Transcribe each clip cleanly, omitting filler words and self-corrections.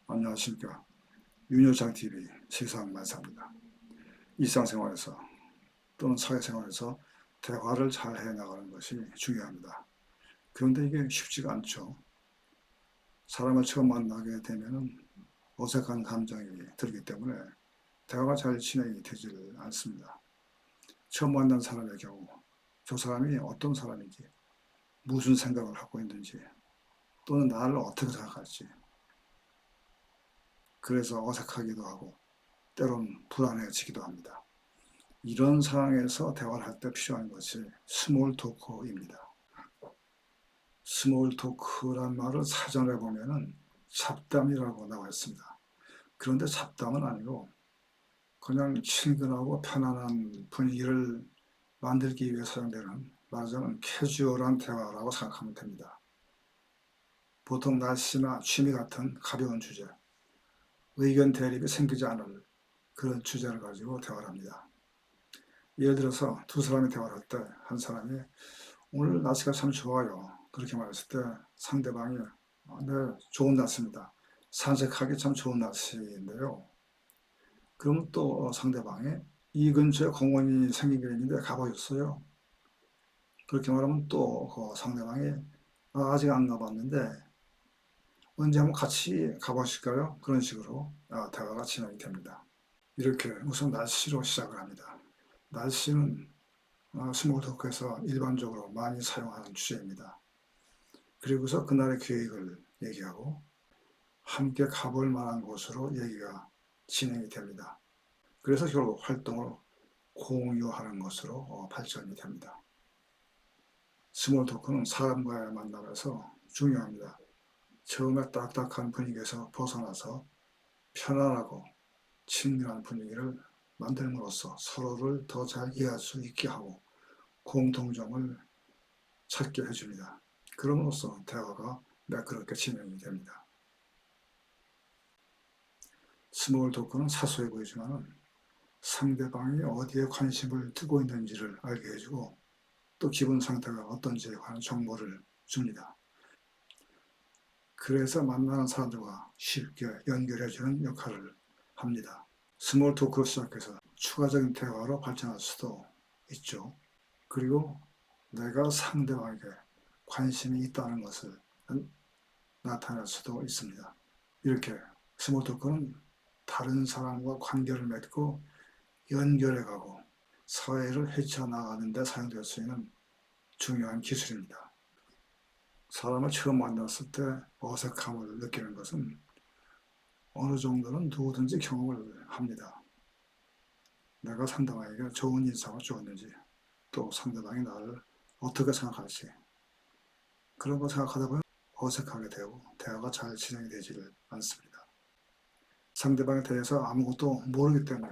안녕하십니까. 윤여창TV 세상만사입니다. 일상생활에서 또는 사회생활에서 대화를 잘 해나가는 것이 중요합니다. 그런데 이게 쉽지가 않죠. 사람을 처음 만나게 되면 어색한 감정이 들기 때문에 대화가 잘 진행이 되질 않습니다. 처음 만난 사람의 경우 저 사람이 어떤 사람인지, 무슨 생각을 하고 있는지, 또는 나를 어떻게 생각할지, 그래서 어색하기도 하고 때론 불안해지기도 합니다. 이런 상황에서 대화를 할 때 필요한 것이 스몰 토크입니다. 스몰 토크란 말을 사전에 보면은 잡담이라고 나와 있습니다. 그런데 잡담은 아니고 그냥 친근하고 편안한 분위기를 만들기 위해 사용되는 말하자면 캐주얼한 대화라고 생각하면 됩니다. 보통 날씨나 취미 같은 가벼운 주제, 의견 대립이 생기지 않을 그런 주제를 가지고 대화를 합니다. 예를 들어서 두 사람이 대화를 할 때 한 사람이 오늘 날씨가 참 좋아요. 그렇게 말했을 때 상대방이 네, 좋은 날씨입니다. 산책하기 참 좋은 날씨인데요. 그러면 또 상대방이 이 근처에 공원이 생긴 게 있는데 가보셨어요? 그렇게 말하면 또 상대방이 아직 안 가봤는데 언제 한번 같이 가보실까요? 그런 식으로 대화가 진행이 됩니다. 이렇게 우선 날씨로 시작을 합니다. 날씨는 스몰 토크에서 일반적으로 많이 사용하는 주제입니다. 그리고서 그날의 계획을 얘기하고 함께 가볼 만한 곳으로 얘기가 진행이 됩니다. 그래서 결국 활동을 공유하는 것으로 발전이 됩니다. 스몰 토크는 사람과의 만남에서 중요합니다. 처음에 딱딱한 분위기에서 벗어나서 편안하고 친밀한 분위기를 만들므로써 서로를 더 잘 이해할 수 있게 하고 공통점을 찾게 해줍니다. 그럼으로써 대화가 매끄럽게 진행이 됩니다. 스몰 토크는 사소해 보이지만 상대방이 어디에 관심을 두고 있는지를 알게 해주고 또 기분 상태가 어떤지에 관한 정보를 줍니다. 그래서 만나는 사람들과 쉽게 연결해주는 역할을 합니다. 스몰 토크로 시작해서 추가적인 대화로 발전할 수도 있죠. 그리고 내가 상대방에게 관심이 있다는 것을 나타낼 수도 있습니다. 이렇게 스몰 토크는 다른 사람과 관계를 맺고 연결해가고 사회를 헤쳐나가는 데 사용될 수 있는 중요한 기술입니다. 사람을 처음 만났을 때 어색함을 느끼는 것은 어느 정도는 누구든지 경험을 합니다. 내가 상대방에게 좋은 인상을 주었는지 또 상대방이 나를 어떻게 생각할지 그런 거 생각하다 보면 어색하게 되고 대화가 잘 진행이 되지를 않습니다. 상대방에 대해서 아무것도 모르기 때문에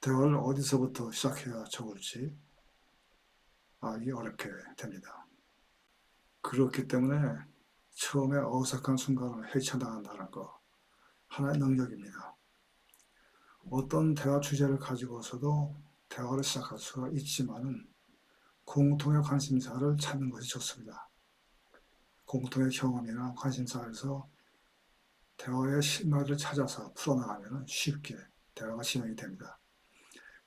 대화를 어디서부터 시작해야 좋을지 알기 어렵게 됩니다. 그렇기 때문에 처음에 어색한 순간을 헤쳐나간다는 거 하나의 능력입니다. 어떤 대화 주제를 가지고서도 대화를 시작할 수가 있지만은 공통의 관심사를 찾는 것이 좋습니다. 공통의 경험이나 관심사에서 대화의 실마리를 찾아서 풀어나가면 쉽게 대화가 진행이 됩니다.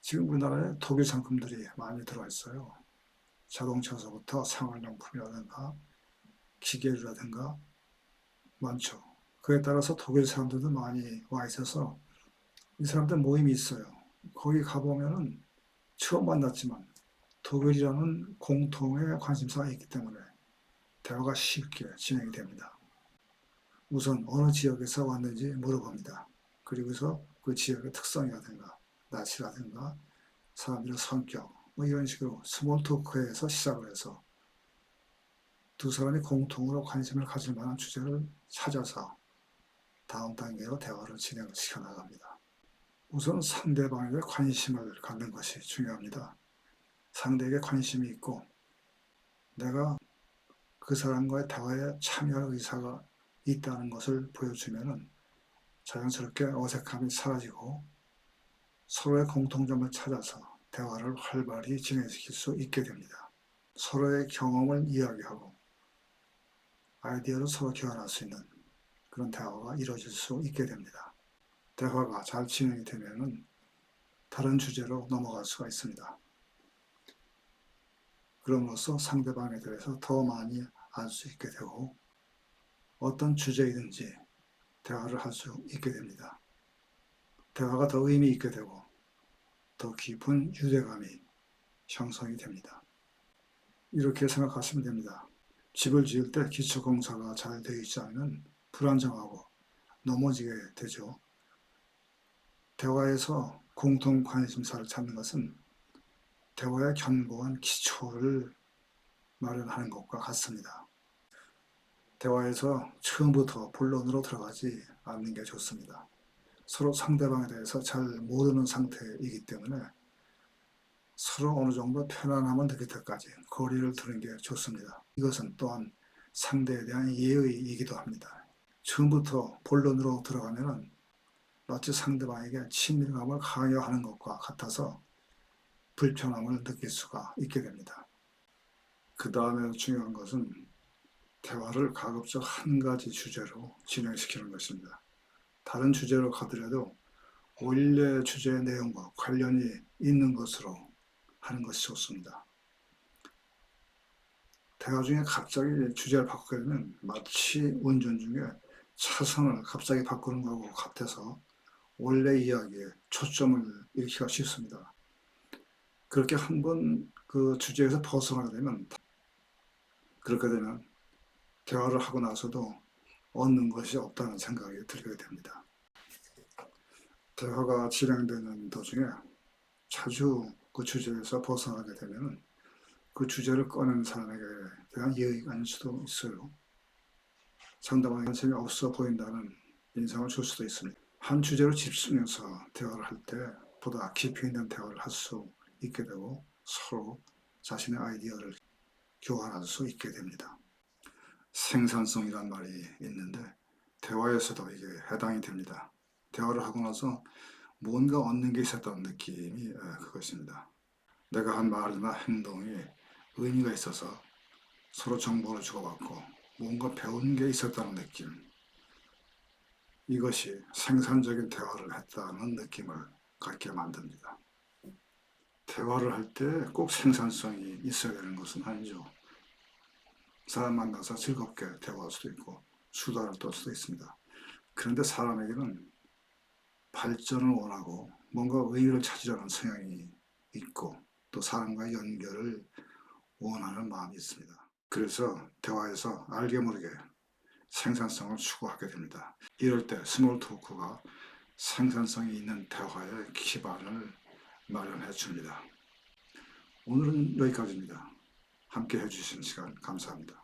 지금 우리나라에 독일 상품들이 많이 들어와 있어요. 자동차서부터 생활용품이라든가 기계라든가 많죠. 그에 따라서 독일 사람들도 많이 와 있어서 이 사람들 모임이 있어요. 거기 가보면은 처음 만났지만 독일이라는 공통의 관심사가 있기 때문에 대화가 쉽게 진행이 됩니다. 우선 어느 지역에서 왔는지 물어봅니다. 그리고서 그 지역의 특성이라든가 날씨라든가 사람들의 성격 뭐 이런 식으로 스몰 토크에서 시작을 해서 두 사람이 공통으로 관심을 가질 만한 주제를 찾아서 다음 단계로 대화를 진행시켜 나갑니다. 우선 상대방에게 관심을 갖는 것이 중요합니다. 상대에게 관심이 있고 내가 그 사람과의 대화에 참여할 의사가 있다는 것을 보여주면 자연스럽게 어색함이 사라지고 서로의 공통점을 찾아서 대화를 활발히 진행시킬 수 있게 됩니다. 서로의 경험을 이야기하고 아이디어를 서로 교환할 수 있는 그런 대화가 이루어질 수 있게 됩니다. 대화가 잘 진행이 되면은 다른 주제로 넘어갈 수가 있습니다. 그럼으로써 상대방에 대해서 더 많이 알 수 있게 되고 어떤 주제이든지 대화를 할 수 있게 됩니다. 대화가 더 의미 있게 되고 더 깊은 유대감이 형성이 됩니다. 이렇게 생각하시면 됩니다. 집을 지을 때 기초공사가 잘 되어 있지 않으면 불안정하고 넘어지게 되죠. 대화에서 공통 관심사를 찾는 것은 대화의 견고한 기초를 마련하는 것과 같습니다. 대화에서 처음부터 본론으로 들어가지 않는 게 좋습니다. 서로 상대방에 대해서 잘 모르는 상태이기 때문에 서로 어느 정도 편안함을 느낄 때까지 거리를 두는 게 좋습니다. 이것은 또한 상대에 대한 예의이기도 합니다. 처음부터 본론으로 들어가면 마치 상대방에게 친밀감을 강요하는 것과 같아서 불편함을 느낄 수가 있게 됩니다. 그 다음에 중요한 것은 대화를 가급적 한 가지 주제로 진행시키는 것입니다. 다른 주제로 가더라도 원래 주제의 내용과 관련이 있는 것으로 하는 것이 좋습니다. 대화 중에 갑자기 주제를 바꾸게 되면 마치 운전 중에 차선을 갑자기 바꾸는 것과 같아서 원래 이야기에 초점을 잃기가 쉽습니다. 그렇게 한번 그 주제에서 벗어나게 되면 그렇게 되면 대화를 하고 나서도 얻는 것이 없다는 생각이 들게 됩니다. 대화가 진행되는 도중에 자주 그 주제에서 벗어나게 되면 그 주제를 꺼낸 사람에게 대한 예의가 아닐 수도 있어요. 상대방에 관심이 없어 보인다는 인상을 줄 수도 있습니다. 한 주제로 집중해서 대화를 할 때 보다 깊이 있는 대화를 할 수 있게 되고 서로 자신의 아이디어를 교환할 수 있게 됩니다. 생산성이란 말이 있는데 대화에서도 이게 해당이 됩니다. 대화를 하고 나서 뭔가 얻는 게 있었다는 느낌이 그것입니다. 내가 한 말이나 행동이 의미가 있어서 서로 정보를 주고받고 뭔가 배운 게 있었다는 느낌. 이것이 생산적인 대화를 했다는 느낌을 갖게 만듭니다. 대화를 할 때 꼭 생산성이 있어야 되는 것은 아니죠. 사람 만나서 즐겁게 대화할 수도 있고 수다를 떨 수도 있습니다. 그런데 사람에게는 발전을 원하고 뭔가 의의를 찾으려는 성향이 있고 또 사람과의 연결을 원하는 마음이 있습니다. 그래서 대화에서 알게 모르게 생산성을 추구하게 됩니다. 이럴 때 스몰 토크가 생산성이 있는 대화의 기반을 마련해 줍니다. 오늘은 여기까지입니다. 함께 해주신 시간 감사합니다.